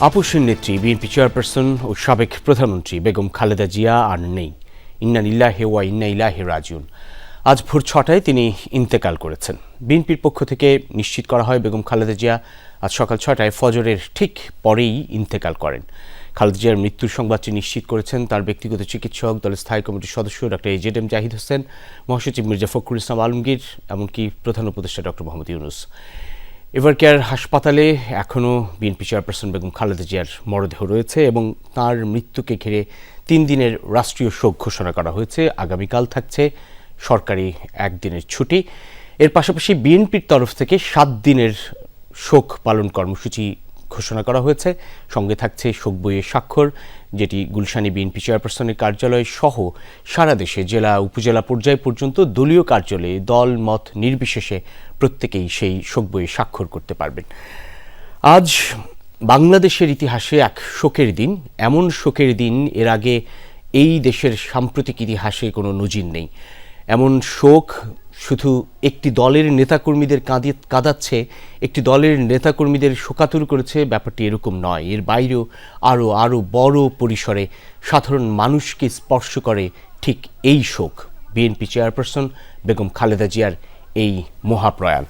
আপসের নেত্রী BNP chairperson ও সাবেক প্রধানমন্ত্রী বেগম খালেদা জিয়া আর নেই। ইন্না লিল্লাহি ওয়া ইন্না ইলাইহি রাজিউন। আজ ভোর 6টায় তিনি ইন্তেকাল করেছেন। বিএনপির পক্ষ থেকে নিশ্চিত করা হয় বেগম খালেদা জিয়া আজ সকাল 6টায় ফজরের ঠিক পরেই ইন্তেকাল করেন। খালেদা জিয়ার মৃত্যুর সংবাদটি নিশ্চিত করেছেন তার ব্যক্তিগত চিকিৎসক, দলের স্থায়ী কমিটির সদস্য ডক্টর এজেডএম জাহিদ হোসেন, মহাসচিব মির্জা ফখরুল ইসলাম আলমগীর, এমনকি প্রধান উপদেষ্টা ডক্টর মোহাম্মদ ইউনূস। এভারকেয়ার হাসপাতালে এখনও বিএনপি চেয়ারপারসন বেগম খালেদা জিয়ার মরদেহ রয়েছে এবং তার মৃত্যুকে ঘিরে 3 দিনের রাষ্ট্রীয় শোক ঘোষণা করা হয়েছে। আগামীকাল থাকছে সরকারি একদিনের ছুটি। এর পাশাপাশি বিএনপির তরফ থেকে 7 দিনের শোক পালন কর্মসূচি ঘোষণা করা হয়েছে। সঙ্গে থাকছে শোক বইয়ের স্বাক্ষর, যেটি গুলশানী বিএনপি চেয়ারপারসনের কার্যালয় সহ সারা দেশে জেলা উপজেলা পর্যায় পর্যন্ত দলীয় কার্যালয়ে দল মত নির্বিশেষে প্রত্যেকেই সেই শোক বইয়ে স্বাক্ষর করতে পারবেন। আজ বাংলাদেশের ইতিহাসে এক শোকের দিন, এমন শোকের দিন এর আগে এই দেশের সাম্প্রতিক ইতিহাসে কোনো নজির নেই। এমন শোক শুধু একটি দলের নেতাকর্মীদের কাঁদাচ্ছে, একটি দলের নেতাকর্মীদের শোকাতুর করেছে, ব্যাপারটি এরকম নয়। এর বাইরেও আরও বড় পরিসরে সাধারণ মানুষকে স্পর্শ করে ঠিক এই শোক, বিএনপি চেয়ারপারসন বেগম খালেদা জিয়ার এই মহাপ্রয়াণ।